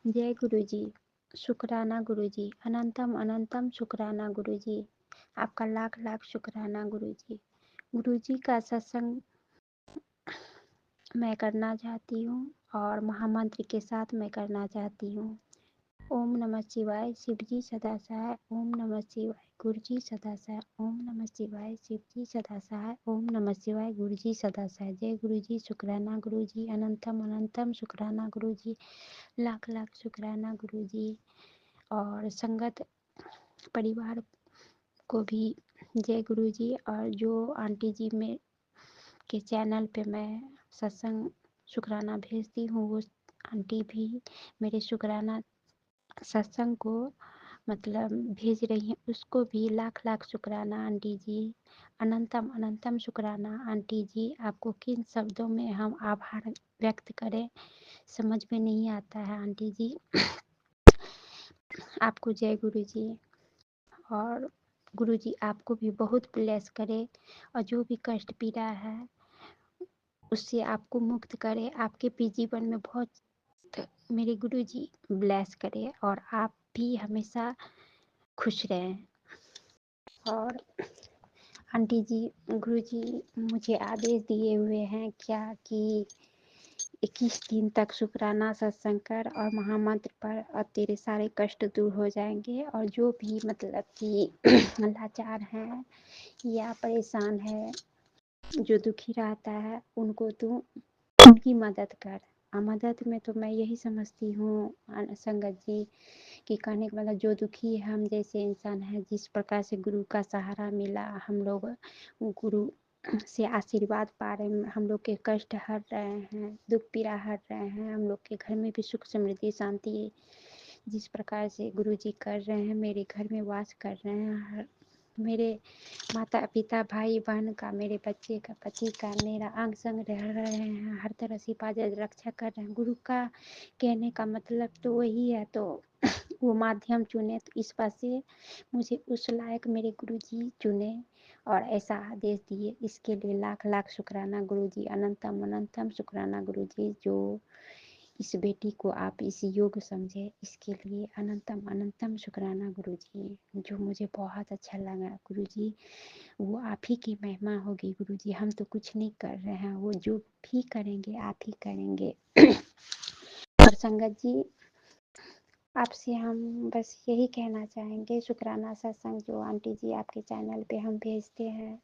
जय गुरुजी। शुक्राना गुरुजी, अनंतम अनंतम शुक्राना गुरुजी। आपका लाख लाख शुक्राना गुरुजी। गुरुजी का सत्संग मैं करना चाहती हूँ और महामंत्र के साथ मैं करना चाहती हूँ। ओम नमः शिवाय, शिवजी सदा सहाय। ओम नमः शिवाय, गुरुजी सदा सहाय। ओम नमः शिवाय, शिवजी सदा सहाय। ओम नमः शिवाय, गुरुजी सदा सहाय। जय गुरुजी। शुक्राना गुरुजी, अनंतम अनंतम शुक्राना गुरुजी, लाख लाख शुक्राना गुरुजी। और संगत परिवार को भी जय गुरुजी। और जो आंटी जी में के चैनल पे मैं सत्संग शुक्राना भेजती हूँ, वो आंटी भी मेरे शुक्राना सत्संग को मतलब भेज रही हैं, उसको भी लाख लाख शुक्राना आंटी जी। अनंतम अनंतम शुक्राना आंटी जी। आपको किन शब्दों में हम आभार व्यक्त करें, समझ में नहीं आता है आंटी जी। आपको जय गुरु जी। और गुरु जी आपको भी बहुत ब्लेस करे और जो भी कष्ट पीड़ा है उससे आपको मुक्त करे। आपके भी जीवन में बहुत मेरे गुरु जी ब्लेस करे और आप भी हमेशा खुश रहें। और आंटी जी, गुरु जी मुझे आदेश दिए हुए हैं क्या कि 21 दिन तक शुक्राना सत्संग कर और महामंत्र पर और तेरे सारे कष्ट दूर हो जाएंगे। और जो भी मतलब कि लाचार हैं या परेशान है, जो दुखी रहता है, उनको तू उनकी मदद कर। मदद में तो मैं यही समझती हूँ संगत जी कि कहने का मतलब जो दुखी है, हम जैसे इंसान है, जिस प्रकार से गुरु का सहारा मिला, हम लोग गुरु से आशीर्वाद पा रहे हैं, हम लोग के कष्ट हट रहे हैं, दुख पीड़ा हट रहे हैं, हम लोग के घर में भी सुख समृद्धि शांति जिस प्रकार से गुरु जी कर रहे हैं, मेरे घर में वास कर रहे हैं। मेरे माता पिता भाई बहन का, मेरे बच्चे का, पति का, मेरा अंग संग रह रहे हैं, हर तरह से हिफाजत रक्षा कर रहे हैं। गुरु का कहने का मतलब तो वही है, तो वो माध्यम चुने, तो इस बात से मुझे उस लायक मेरे गुरु जी चुने और ऐसा आदेश दिए। इसके लिए लाख लाख शुक्राना गुरु जी, अनंतम अनंतम शुक्राना गुरु जी। जो इस बेटी को आप इस योग समझे, इसके लिए अनंतम अनंतम शुक्राना गुरु जी। जो मुझे बहुत अच्छा लगा गुरु जी, वो आप ही की महिमा होगी गुरु जी। हम तो कुछ नहीं कर रहे हैं, वो जो भी करेंगे आप ही करेंगे। और संगत जी, आपसे हम बस यही कहना चाहेंगे, शुक्राना सत्संग जो आंटी जी आपके चैनल पे हम भेजते हैं,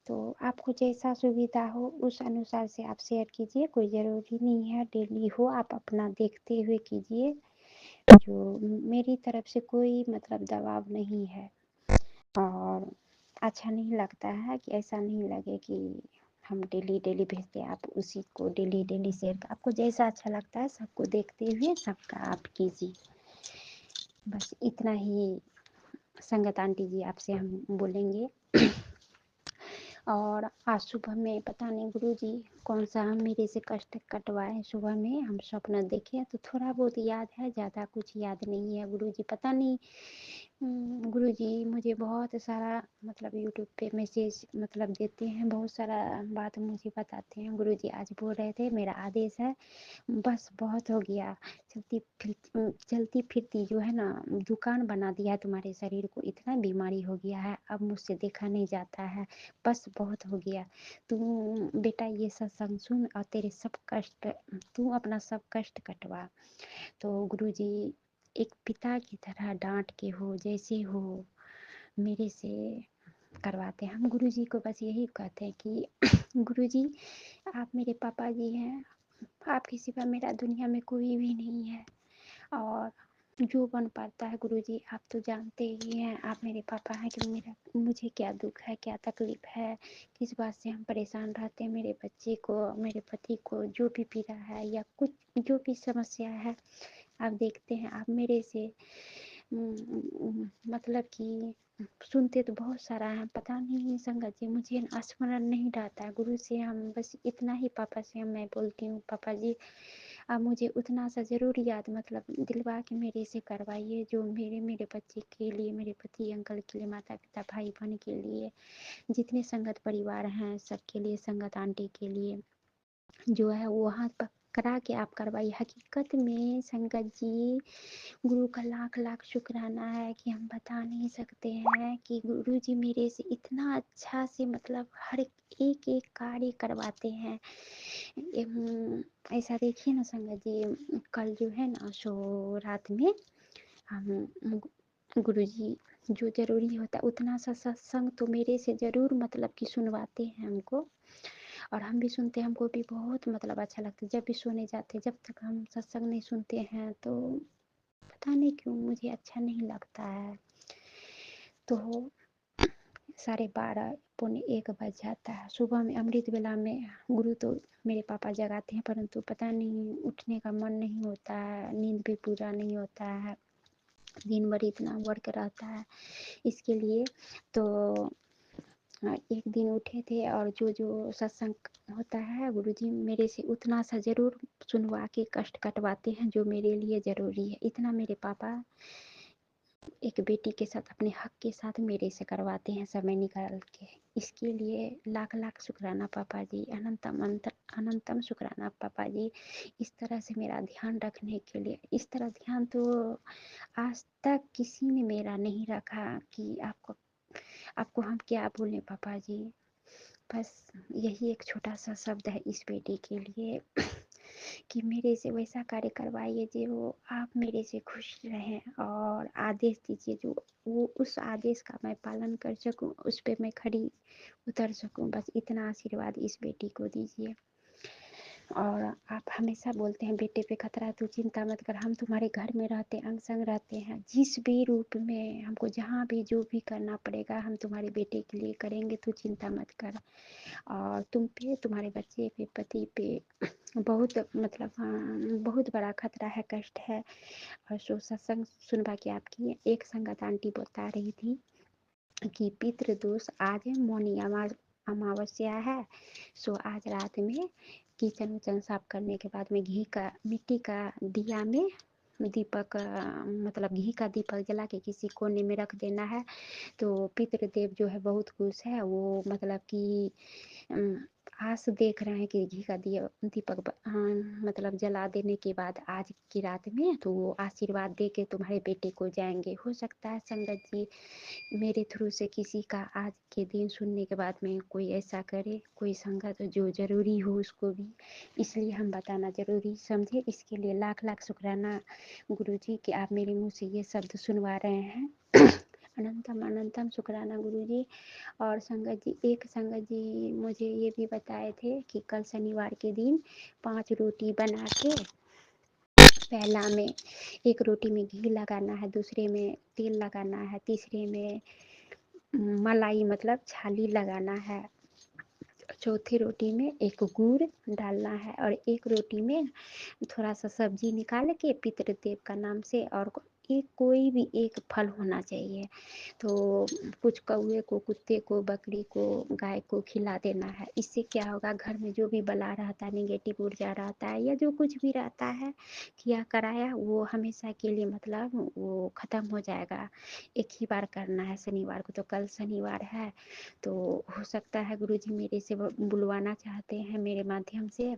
तो आपको जैसा सुविधा हो उस अनुसार से आप शेयर कीजिए। कोई ज़रूरी नहीं है डेली हो, आप अपना देखते हुए कीजिए। जो मेरी तरफ से कोई मतलब दबाव नहीं है। और अच्छा नहीं लगता है कि ऐसा नहीं लगे कि हम डेली डेली भेजते हैं, आप उसी को डेली डेली शेयर, आपको जैसा अच्छा लगता है सबको देखते हुए सबका आप कीजिए। बस इतना ही संगत आंटी जी आपसे हम बोलेंगे। और आज सुबह में पता नहीं गुरु जी कौन सा हम मेरे से कष्ट कटवाए। सुबह में हम स्वप्न देखे तो थोड़ा बहुत याद है, ज़्यादा कुछ याद नहीं है गुरु जी। पता नहीं गुरु जी मुझे बहुत सारा मतलब यूट्यूब पे मैसेज मतलब देते हैं, बहुत सारा बात मुझे बताते हैं। गुरु जी आज बोल रहे थे मेरा आदेश है, बस बहुत हो गया। चलती फिरती जो है ना दुकान बना दिया है तुम्हारे शरीर को, इतना बीमारी हो गया है, अब मुझसे देखा नहीं जाता है, बस बहुत हो गया। तू बेटा ये सत्संग सुन और तेरे सब कष्ट, तू अपना सब कष्ट कटवा। तो गुरु जी एक पिता की तरह डांट के हो जैसे हो मेरे से करवाते हैं। हम गुरु जी को बस यही कहते हैं कि गुरु जी आप मेरे पापा जी हैं, आपके सिवा मेरा दुनिया में कोई भी नहीं है। और जो बन पाता है गुरु जी आप तो जानते ही हैं, आप मेरे पापा हैं कि मेरा मुझे क्या दुख है, क्या तकलीफ है, किस बात से हम परेशान रहते हैं। मेरे बच्चे को, मेरे पति को जो भी पीड़ा है या कुछ जो भी समस्या है, आप देखते हैं। आप मेरे से मतलब कि सुनते तो बहुत सारा है, पता नहीं संगत जी मुझे स्मरण नहीं रहता है। गुरु से हम बस इतना ही, पापा से मैं बोलती हूँ पापा जी आप मुझे उतना सा जरूर याद मतलब दिलवा के मेरे से करवाइए, जो मेरे बच्चे के लिए, मेरे पति अंकल के लिए, माता पिता भाई बहन के लिए, जितने संगत परिवार हैं सबके लिए, संगत आंटी के लिए जो है वहाँ पर करा के आप करवाइए। हकीकत में संगत जी, गुरु का लाख लाख शुक्राना है कि हम बता नहीं सकते हैं कि गुरु जी मेरे से इतना अच्छा से मतलब हर एक एक कार्य करवाते हैं। ऐसा देखिए ना संगत जी, कल जो है ना सो रात में हम गुरु जी जो जरूरी होता है उतना सा सत्संग तो मेरे से जरूर मतलब कि सुनवाते हैं हमको, और हम भी सुनते हैं। हमको भी बहुत मतलब अच्छा लगता है। जब भी सोने जाते हैं, जब तक हम सत्संग नहीं सुनते हैं तो पता नहीं क्यों मुझे अच्छा नहीं लगता है। तो 12:30 पौने 1 बज जाता है। सुबह में अमृत वेला में गुरु तो मेरे पापा जगाते हैं, परंतु पता नहीं उठने का मन नहीं होता है, नींद भी पूरा नहीं होता है, दिन भर इतना वर्क रहता है इसके लिए। तो एक दिन उठे थे और जो जो सत्संग होता है गुरुजी मेरे से उतना सा जरूर सुनवा के कष्ट कटवाते हैं जो मेरे लिए जरूरी है। इतना मेरे पापा एक बेटी के साथ अपने हक के साथ मेरे से करवाते हैं समय निकाल के। इसके लिए लाख लाख शुक्राना पापा जी, अनंतम शुक्राना पापा जी, इस तरह से मेरा ध्यान रखने के लिए। इस तरह ध्यान तो आज तक किसी ने मेरा नहीं रखा कि आपको हम क्या बोले पापा जी। बस यही एक छोटा सा शब्द है इस बेटी के लिए कि मेरे से वैसा कार्य करवाइए जो आप मेरे से खुश रहें, और आदेश दीजिए जो वो उस आदेश का मैं पालन कर सकूं, उस पे मैं खड़ी उतर सकूं। बस इतना आशीर्वाद इस बेटी को दीजिए। और आप हमेशा बोलते हैं बेटे पे खतरा है, तू चिंता मत कर, हम तुम्हारे घर में रहते अंग संग रहते हैं, जिस भी रूप में हमको जहाँ भी जो भी करना पड़ेगा हम तुम्हारे बेटे के लिए करेंगे, तू चिंता मत कर। और तुम पे, तुम्हारे बच्चे पे, पति पे बहुत मतलब बहुत बड़ा खतरा है, कष्ट है। और सो सत्संग सुनवा के आपकी एक संगत आंटी बता रही थी कि पितृदोष आज मौनी अमावस्या है। सो आज रात में किचन उचन साफ करने के बाद में घी का मिट्टी का दिया में दीपक मतलब घी का दीपक जला के किसी कोने में रख देना है। तो पितृदेव जो है बहुत खुश है, वो मतलब कि आस देख रहे हैं कि घी का दिया दीपक मतलब जला देने के बाद आज की रात में तो वो आशीर्वाद दे के तुम्हारे बेटे को जाएंगे। हो सकता है संगत जी मेरे थ्रू से किसी का आज के दिन सुनने के बाद में कोई ऐसा करे, कोई संगत जो जरूरी हो उसको भी, इसलिए हम बताना जरूरी समझे। इसके लिए लाख लाख शुक्राना गुरुजी कि आप मेरे मुंह से ये शब्द सुनवा रहे हैं। अनंतम अनंतम शुक्राना गुरुजी। और संगत जी, एक संगत जी मुझे ये भी बताए थे कि कल शनिवार के दिन 5 रोटी बना के, पहला में एक रोटी में घी लगाना है, दूसरे में तेल लगाना है, तीसरे में मलाई मतलब छाली लगाना है, चौथी रोटी में एक गुड़ डालना है, और एक रोटी में थोड़ा सा सब्जी निकाल के पितृदेव का नाम से, और एक कोई भी एक फल होना चाहिए। तो कुछ कौवे को, कुत्ते को, बकरी को, गाय को खिला देना है। इससे क्या होगा, घर में जो भी बला रहता है, निगेटिव ऊर्जा रहता है या जो कुछ भी रहता है किया कराया, वो हमेशा के लिए मतलब वो खत्म हो जाएगा। एक ही बार करना है शनिवार को। तो कल शनिवार है तो हो सकता है गुरुजी मेरे से बुलवाना चाहते हैं मेरे माध्यम से,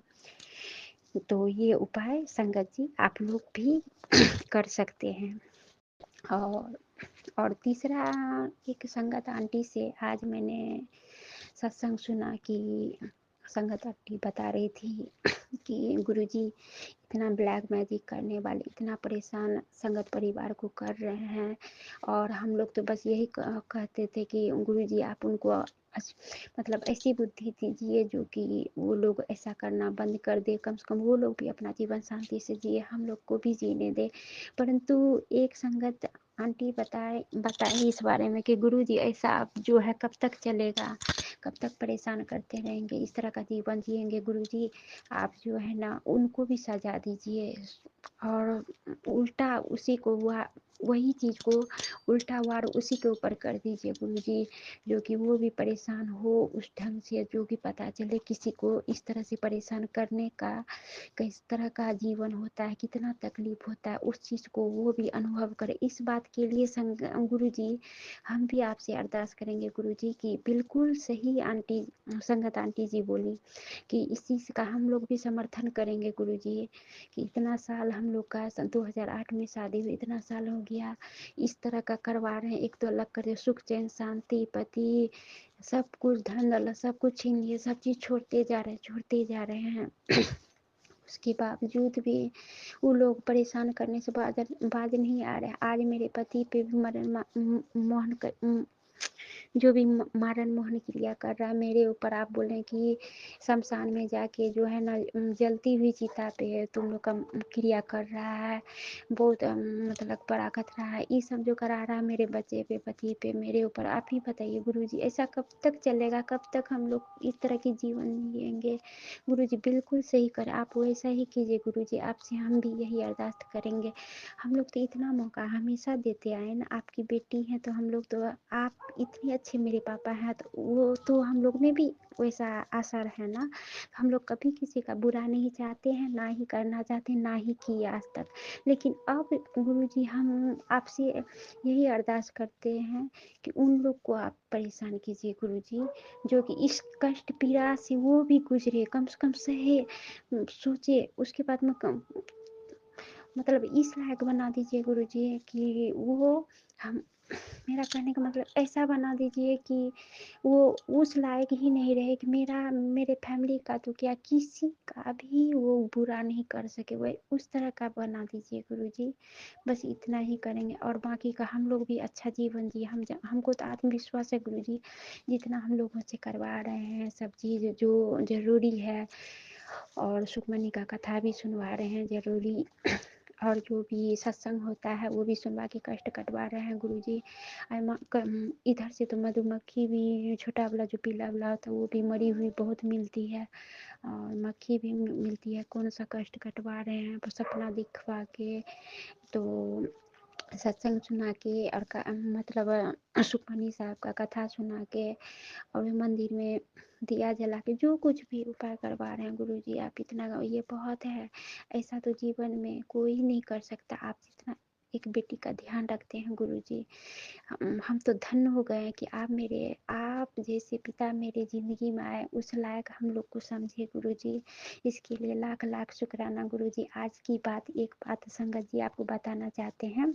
तो ये उपाय संगत जी आप लोग भी कर सकते हैं। और तीसरा, एक संगत आंटी से आज मैंने सत्संग सुना कि संगत आंटी बता रही थी कि गुरुजी इतना ब्लैक मैजिक करने वाले इतना परेशान संगत परिवार को कर रहे हैं, और हम लोग तो बस यही कहते थे कि गुरुजी आप उनको मतलब ऐसी बुद्धि दीजिए जो कि वो लोग ऐसा करना बंद कर दे, कम से कम वो लोग भी अपना जीवन शांति से जिए, हम लोग को भी जीने दे। परंतु एक संगत आंटी बताए इस बारे में कि गुरुजी ऐसा जो है कब तक चलेगा, कब तक परेशान करते रहेंगे, इस तरह का जीवन जिएंगे। गुरुजी आप जो है ना उनको भी सजा दीजिए, और उल्टा उसी को हुआ, वही चीज़ को उल्टा वार उसी के ऊपर कर दीजिए गुरुजी, जो कि वो भी परेशान हो उस ढंग से, जो कि पता चले किसी को इस तरह से परेशान करने का किस तरह का जीवन होता है, कितना तकलीफ होता है, उस चीज़ को वो भी अनुभव करे। इस बात के लिए गुरुजी हम भी आपसे अरदास करेंगे गुरुजी कि बिल्कुल सही आंटी, संगत आंटी जी बोली कि इस चीज़ का हम लोग भी समर्थन करेंगे गुरुजी, कि इतना साल हम लोग का 2008 में शादी हुई, इतना साल हो गया, इस तरह का करवा रहे हैं। एक तो अलग कर सुख चैन शांति पति सब कुछ धन दौलत सब कुछ छीन लिए, सब चीज़ छोड़ते जा रहे हैं। उसके बावजूद भी वो लोग परेशान करने से बाज नहीं आ रहे। आज मेरे पति पे भी मोहन कर, जो भी मारण मोहन क्रिया कर रहा है मेरे ऊपर, आप बोले कि शमशान में जाके जो है ना जलती हुई चिता पे तुम लोग का क्रिया कर रहा है, बहुत मतलब बड़ा खतरा है, ये सब जो करा रहा है मेरे बच्चे पे पति पे मेरे ऊपर। आप ही बताइए गुरुजी, ऐसा कब तक चलेगा, कब तक हम लोग इस तरह की जीवन जिएंगे। गुरुजी बिल्कुल सही करें, आप वैसा ही कीजिए गुरुजी, आपसे हम भी यही अरदास करेंगे। हम लोग तो इतना मौका हमेशा देते आए ना, आपकी बेटी है तो हम लोग तो, आप इतने अच्छे मेरे पापा हैं तो वो तो हम लोग में भी वैसा आशा है ना। हम लोग कभी किसी का बुरा नहीं चाहते हैं, ना ही करना चाहते, ना ही किए आज तक। लेकिन अब गुरुजी हम आपसे यही अरदास करते हैं कि उन लोग को आप परेशान कीजिए गुरुजी, जो कि इस कष्ट पीड़ा से वो भी गुजरे, कम से कम सहे, सोचे, उसके बाद में मतलब इस लायक बना दीजिए गुरुजी कि वो हम, मेरा कहने का मतलब ऐसा बना दीजिए कि वो उस लायक ही नहीं रहे कि मेरे फैमिली का तो क्या किसी का भी वो बुरा नहीं कर सके, वो उस तरह का बना दीजिए गुरुजी। बस इतना ही करेंगे और बाकी का हम लोग भी अच्छा जीवन जिए। हमको तो आत्मविश्वास है गुरुजी, जितना हम लोगों से करवा रहे हैं सब चीज़ जो जरूरी है, और सुखमनी का कथा भी सुनवा रहे हैं जरूरी, और जो भी सत्संग होता है वो भी सुनवा के कष्ट कटवा रहे हैं गुरुजी। इधर से तो मधुमक्खी भी, छोटा वाला जो पीला वाला होता है वो भी मरी हुई बहुत मिलती है, और मक्खी भी मिलती है। कौन सा कष्ट कटवा रहे हैं, बस सपना दिखवा के, तो सत्संग सुना के और मतलब सुखमनी साहब का कथा सुना के, और मंदिर में दिया जला के जो कुछ भी उपाय करवा रहे हैं गुरुजी, आप इतना ये बहुत है। ऐसा तो जीवन में कोई नहीं कर सकता आप जितना एक बेटी का ध्यान रखते हैं गुरुजी। हम तो धन्य हो गए हैं कि आप जैसे पिता मेरे जिंदगी में आए, उस लायक हम लोग को समझे गुरुजी। इसके लिए लाख लाख शुक्राना गुरुजी। आज की बात, एक बात संगत जी आपको बताना चाहते हैं।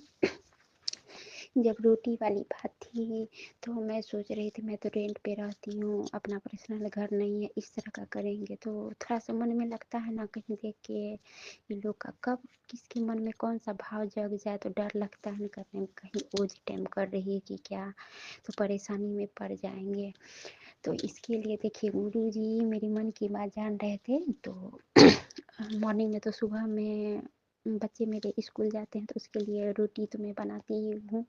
जब रोटी वाली बात थी तो मैं सोच रही थी, मैं तो रेंट पे रहती हूँ, अपना पर्सनल घर नहीं है, इस तरह का करेंगे तो थोड़ा सा मन में लगता है ना, कहीं देख के ये लोग का कब किसके मन में कौन सा भाव जग जाए तो डर लगता है ना करने में, कहीं ओज टाइम कर रही है कि क्या, तो परेशानी में पड़ जाएंगे। तो इसके लिए देखिए गुरु जी मेरी मन की बात जान रहे थे। तो मॉर्निंग में तो सुबह में बच्चे मेरे स्कूल जाते हैं तो उसके लिए रोटी तो मैं बनाती ही हूँ।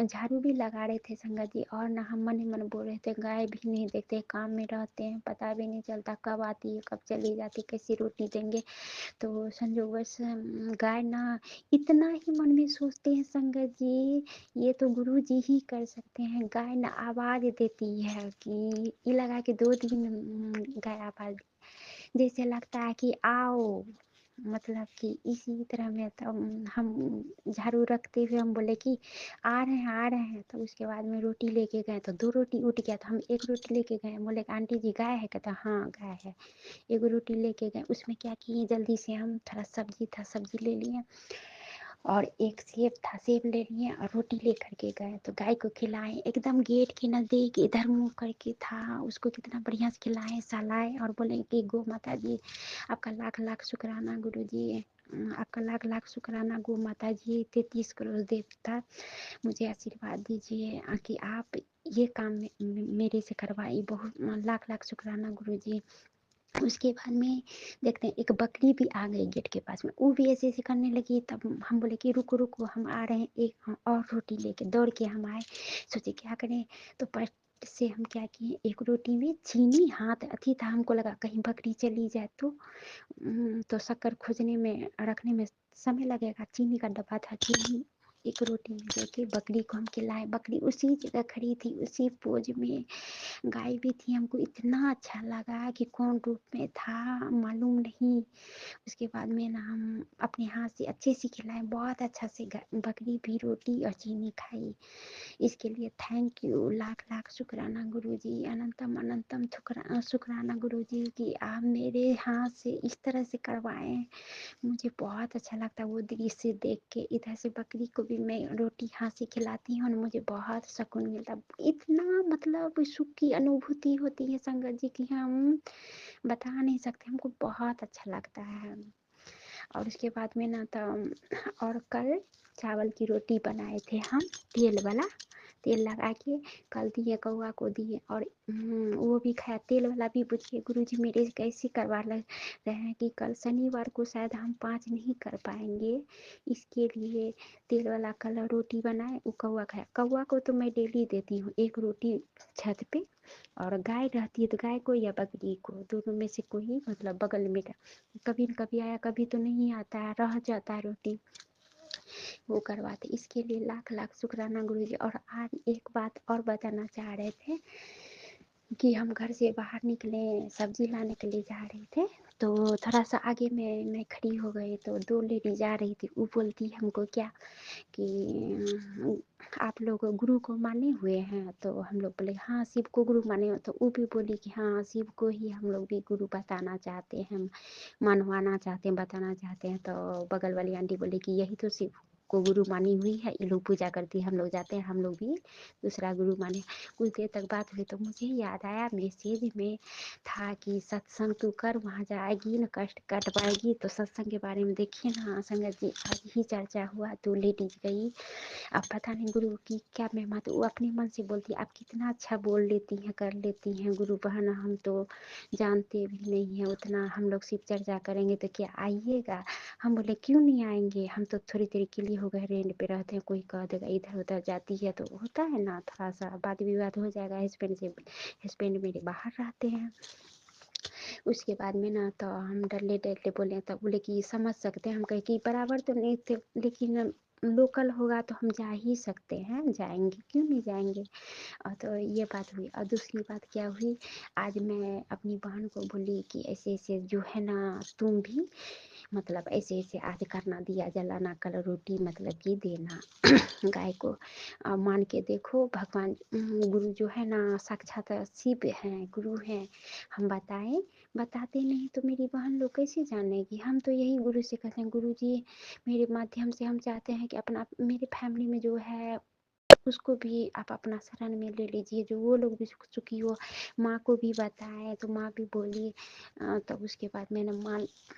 झाड़ू भी लगा रहे थे संगत जी, और ना हम मन ही मन बोल रहे थे, गाय भी नहीं देखते, काम में रहते हैं, पता भी नहीं चलता कब आती है कब चली जाती है, कैसी रोटी देंगे। तो संजोगवश गाय ना, इतना ही मन में सोचते हैं संगत जी, ये तो गुरु जी ही कर सकते हैं। गाय ना आवाज देती है कि ये लगा के 2 दिन गाय आवाज, जैसे लगता है कि आओ, मतलब कि इसी तरह में तो हम झाड़ू रखते हुए हम बोले कि आ रहे हैं आ रहे हैं। तो उसके बाद में रोटी लेके गए तो 2 रोटी उठ गया, तो हम 1 रोटी लेके गए, बोले आंटी जी गाय है, कहता हाँ गाय है। 1 रोटी लेके गए, उसमें क्या किए जल्दी से हम, थोड़ा सब्जी था सब्जी ले लिए, और एक सेब था सेब ले लिए, और रोटी लेकर के गए तो गाय को खिलाए, एकदम गेट के नज़दीक इधर मुँह करके था, उसको कितना बढ़िया से खिलाए सलाए, और बोले कि गो माता जी आपका लाख लाख शुक्राना गुरु जी, आपका लाख लाख शुक्राना गो माता जी, 33 करोड़ देवता मुझे आशीर्वाद दीजिए कि आप ये काम मेरे से करवाई, बहुत लाख लाख शुक्राना गुरु जी। उसके बाद में देखते हैं एक बकरी भी आ गई गेट के पास में, वो भी ऐसे ऐसे करने लगी। तब हम बोले कि रुको रुको हम आ रहे हैं, एक और रोटी लेके दौड़ के हम आए, सोचे क्या करें। तो से हम क्या किए, एक रोटी में चीनी हाथ अथी था, हमको लगा कहीं बकरी चली जाए तो शक्कर खोजने में रखने में समय लगेगा। चीनी का डब्बा था, चीनी एक रोटी में देके बकरी को हम खिलाए। बकरी उसी जगह खड़ी थी, उसी पोज में। गाय भी थी। हमको इतना अच्छा लगा कि कौन रूप में था मालूम नहीं। उसके बाद में ना हम अपने हाथ से अच्छे से खिलाए, बहुत अच्छा से बकरी भी रोटी और चीनी खाई। इसके लिए थैंक यू, लाख लाख शुक्राना गुरुजी, अनंतम अनंतम शुक्राना गुरुजी कि आप मेरे हाथ से इस तरह से करवाएं। मुझे बहुत अच्छा लगता है वो दृश्य देख के। इधर से बकरी को भी मैं रोटी हाथ से खिलाती हूँ और मुझे बहुत सुकून मिलता। इतना मतलब सुख की अनुभूति होती है संगत जी की हम बता नहीं सकते। हमको बहुत अच्छा लगता है। और उसके बाद में ना तो और कल चावल की रोटी बनाए थे हम, तेल वाला, तेल लगा के कल दिए, कौआ को दिए। और वो भी खाया। तेल वाला भी पूछिए गुरुजी मेरे कैसे करवा रहे हैं कि कल शनिवार को शायद हम 5 नहीं कर पाएंगे, इसके लिए तेल वाला कल रोटी बनाए, वो कौआ खाया। कौआ को तो मैं डेली देती हूँ एक रोटी छत पे, और गाय रहती है तो गाय को या बकरी को, दोनों में से कोई मतलब बगल में कभी न कभी आया, कभी तो नहीं आता है, रह जाता है रोटी, वो करवाते। इसके लिए लाख लाख शुक्राना गुरुजी। और आज एक बात और बताना चाह रहे थे कि हम घर से बाहर निकले, सब्जी लाने के लिए जा रहे थे, तो थोड़ा सा आगे में मैं खड़ी हो गई, तो 2 लेडी जा रही थी। वो बोलती हमको क्या कि आप लोग गुरु को माने हुए हैं? तो हम लोग बोले हाँ शिव को गुरु माने हो। तो वो भी बोली कि हाँ शिव को ही हम लोग भी गुरु बताना चाहते हैं, मनवाना चाहते हैं, बताना चाहते हैं। तो बगल वाली आंटी बोली कि यही तो शिव को गुरु मानी हुई है, ये लोग पूजा करती है, हम लोग जाते हैं, हम लोग भी दूसरा गुरु माने। कुछ देर तक बात हुई तो मुझे याद आया, मैसेज में था कि सत्संग तू कर, वहाँ जाएगी न कष्ट कट पाएगी। तो सत्संग के बारे में देखिए ना संगत जी, आज ही चर्चा हुआ, तो लेडीज गई। अब पता नहीं गुरु की क्या महिमा, तो वो अपने मन से बोलती है आप कितना अच्छा बोल लेती हैं, कर लेती हैं गुरु बहन, हम तो जानते भी नहीं है उतना, हम लोग शिव चर्चा करेंगे तो क्या आइएगा? हम बोले क्यों नहीं आएंगे, हम तो थोड़ी देर के लिए हो गए रेंट पे रहते हैं, कोई कह देगा इधर उधर जाती है तो होता है ना, थोड़ा सा वाद विवाद हो जाएगा। हस्बैंड मेरे बाहर रहते हैं। उसके बाद में ना तो हम डरले डरले बोले, तब बोले कि समझ सकते हैं। हम कहे कि बराबर तो नहीं थे, लेकिन लोकल होगा तो हम जा ही सकते हैं, जाएंगे क्यों नहीं जाएंगे। और तो ये बात हुई। और दूसरी बात क्या हुई, आज मैं अपनी बहन को बोली कि ऐसे ऐसे जो है ना तुम भी मतलब ऐसे ऐसे आज करना, दिया जलाना, कल रोटी मतलब कि देना गाय को। मान के देखो भगवान गुरु जो है ना साक्षात शिव हैं, गुरु हैं। हम बताते नहीं तो मेरी बहन लोग कैसे जानेगी। हम तो यही गुरु से कहते हैं, गुरु जी मेरे माध्यम से हम चाहते हैं कि अपना मेरे फैमिली में जो है उसको भी आप अपना शरण में ले लीजिए, जो वो लोग भी सुखी हो। माँ को भी बताए तो माँ भी बोली, तब उसके बाद मैंने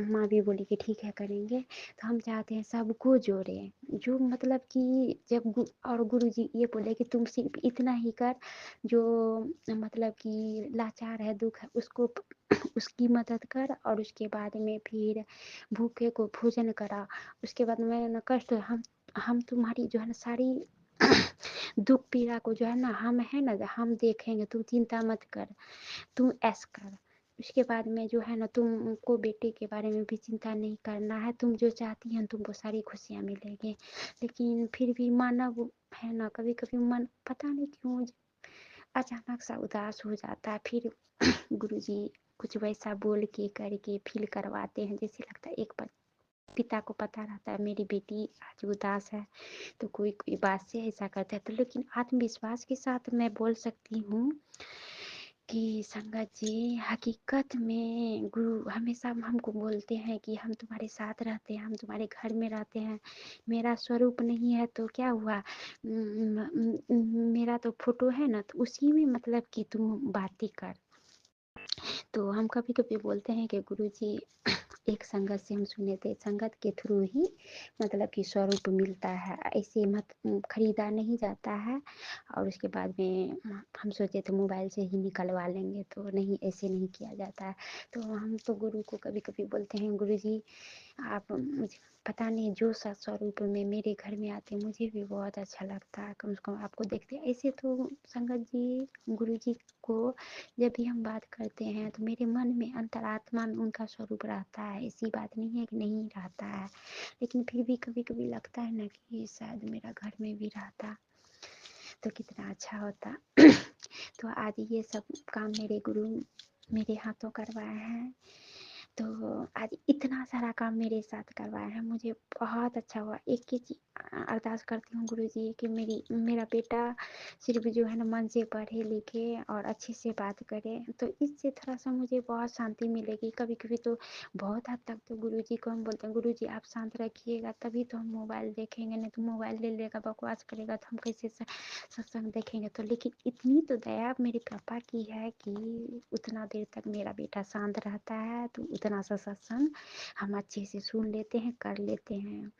माँ भी बोली कि ठीक है करेंगे। तो हम चाहते हैं सबको जोड़े, जो मतलब कि जब और गुरु जी ये बोले कि तुम सिर्फ इतना ही कर, जो मतलब कि लाचार है, दुख है, उसको उसकी मदद कर, और उसके बाद में फिर भूखे को भोजन करा। उसके बाद में न कष्ट, हम तुम्हारी जो है ना सारी दुख पीड़ा को जो है ना हम है ना हम देखेंगे, तू चिंता मत कर, तू ऐस कर। उसके बाद में जो है ना तुमको बेटे के बारे में भी चिंता नहीं करना है, तुम जो चाहती हैं तुमको सारी खुशियाँ मिलेंगी। लेकिन फिर भी मानव है ना, कभी कभी मन पता नहीं क्यों अचानक सा उदास हो जाता है। फिर गुरुजी कुछ वैसा बोल के करके फील करवाते हैं, जैसे लगता है एक पिता को पता रहता है मेरी बेटी आज उदास है, तो कोई कोई बात से ऐसा करता है। तो लेकिन आत्मविश्वास के साथ मैं बोल सकती हूँ कि संगत जी हकीकत में गुरु हमेशा हमको बोलते हैं कि हम तुम्हारे साथ रहते हैं, हम तुम्हारे घर में रहते हैं। मेरा स्वरूप नहीं है तो क्या हुआ, मेरा तो फोटो है ना, तो उसी में मतलब कि तुम बातें कर। तो हम कभी कभी बोलते हैं कि गुरुजी एक संगत से हम सुने थे, संगत के थ्रू ही मतलब कि स्वरूप मिलता है, ऐसे मत खरीदा नहीं जाता है। और उसके बाद में हम सोचे थे मोबाइल से ही निकलवा लेंगे, तो नहीं, ऐसे नहीं किया जाता है। तो हम तो गुरु को कभी कभी बोलते हैं गुरुजी आप मुझे पता नहीं जो सत्स्वरूप में मेरे घर में आते मुझे भी बहुत अच्छा लगता है। कम से कम आपको देखते ऐसे तो संगत जी, गुरु जी को जब भी हम बात करते हैं तो मेरे मन में अंतरात्मा में उनका स्वरूप रहता है। ऐसी बात नहीं है कि नहीं रहता है, लेकिन फिर भी कभी कभी लगता है ना कि शायद मेरा घर में भी रहता तो कितना अच्छा होता। तो आज ये सब काम मेरे गुरु मेरे हाथों करवाए हैं। तो आज इतना सारा काम मेरे साथ करवाया है, मुझे बहुत अच्छा हुआ। एक ही अरदास करती हूँ गुरु जी कि मेरा बेटा सिर्फ जो है ना मन से पढ़े लिखे और अच्छे से बात करे, तो इससे थोड़ा सा मुझे बहुत शांति मिलेगी। कभी कभी तो बहुत हद तक तो गुरु जी को हम बोलते हैं गुरु जी आप शांत रखिएगा तभी तो हम मोबाइल देखेंगे, नहीं तो मोबाइल ले लेगा बकवास करेगा तो हम कैसे सत्संग देखेंगे। तो लेकिन इतनी तो दया मेरे पापा की है कि उतना देर तक मेरा बेटा शांत रहता है, तो उतना सा सत्संग हम अच्छे से सुन लेते हैं, कर लेते हैं।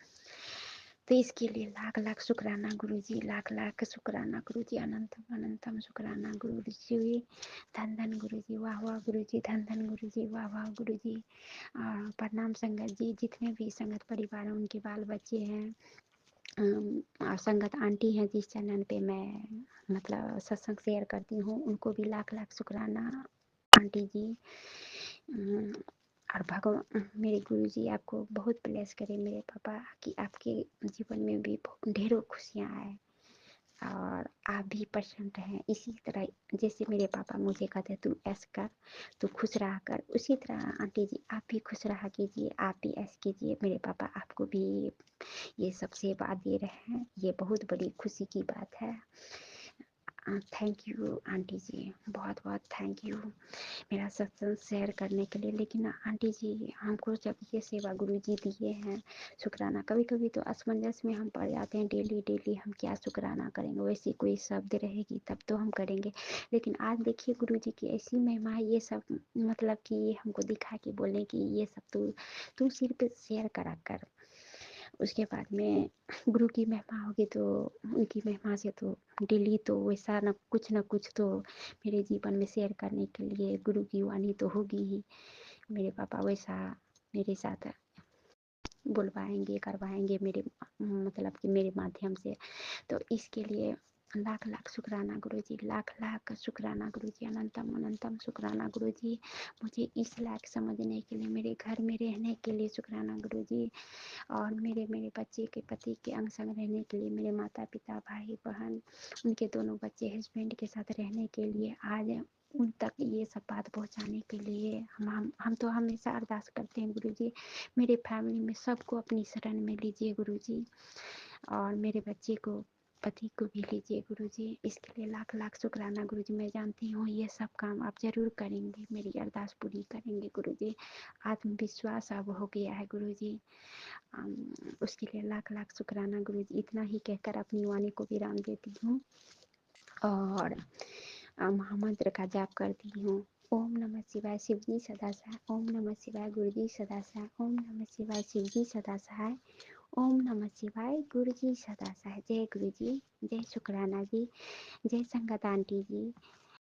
तो इसके लिए लाख लाख शुक्राना गुरु जी, लाख लाख शुक्राना गुरु जी, अनंतम अनंतम शुक्राना गुरु जी। धन धन गुरु जी, वाह वाह गुरु जी, धन धन गुरु जी, वाह वाह गुरु जी। प्रणाम संगत जी, जितने भी संगत परिवार हैं उनके बाल बच्चे हैं, और संगत आंटी हैं जिस चैनल पे मैं मतलब सत्संग शेयर करती हूँ, उनको भी लाख लाख शुक्राना आंटी जी। और भगवान मेरे गुरु जी आपको बहुत ब्लेस करे मेरे पापा, कि आपके जीवन में भी ढेरों खुशियाँ आए और आप भी प्रसन्न रहें इसी तरह। जैसे मेरे पापा मुझे कहते तू ऐसा कर, तू खुश रहा कर, उसी तरह आंटी जी आप भी खुश रहा कीजिए, आप भी ऐसे कीजिए। मेरे पापा आपको भी ये सब सेवा दे रहे हैं, ये बहुत बड़ी खुशी की बात है। थैंक यू आंटी जी, बहुत बहुत थैंक यू मेरा सत्संग शेयर करने के लिए। लेकिन आंटी जी हमको जब ये सेवा गुरु जी दिए हैं, शुक्राना कभी कभी तो असमंजस में हम पड़ जाते हैं, डेली डेली हम क्या शुक्राना करेंगे, वैसी कोई शब्द रहेगी तब तो हम करेंगे। लेकिन आज देखिए गुरु जी की ऐसी महिमा है, ये सब मतलब कि हमको दिखा के बोले कि ये सब तू सिर्फ शेयर करा कर, उसके बाद में गुरु की महिमा होगी तो उनकी महिमा से तो डेली तो वैसा न कुछ तो मेरे जीवन में शेयर करने के लिए गुरु की वाणी तो होगी ही। मेरे पापा वैसा मेरे साथ बुलवाएंगे करवाएंगे मेरे मतलब कि मेरे माध्यम से। तो इसके लिए लाख लाख शुक्राना गुरु जी, लाख लाख शुक्राना गुरु जी, अनंतम अनंतम शुक्राना गुरु जी। मुझे इस लायक समझने के लिए, मेरे घर में रहने के लिए शुक्राना गुरु जी। और मेरे मेरे बच्चे के पति के अंग संग रहने के लिए, मेरे माता पिता भाई बहन उनके दोनों बच्चे हस्बैंड के साथ रहने के लिए, आज उन तक ये सब बात पहुंचाने के लिए हम तो हमेशा अरदास करते हैं गुरु जी मेरे फैमिली में सबको अपनी शरण में लीजिए गुरु जी, और मेरे बच्चे को पति को भी लीजिए गुरु जी। इसके लिए लाख लाख शुक्राना गुरु जी। मैं जानती हूँ ये सब काम आप जरूर करेंगे, मेरी अरदास पूरी करेंगे गुरु जी। आत्मविश्वास अब हो गया है गुरु जी, उसके लिए लाख लाख शुक्राना गुरु जी। इतना ही कहकर अपनी वाणी को विराम देती हूँ और महामंत्र का जाप करती हूँ। ओम नमः शिवाय शिव जी सदा सहाय, ओम नमः शिवाय गुरु जी सदा सहाय, ओम नमः शिवाय शिव जी सदा सहाय, ओम नमः शिवाय गुरु जी सदा सहाय। जय गुरु जी, जय शुक्राना जी, जय संगत आंटी जी।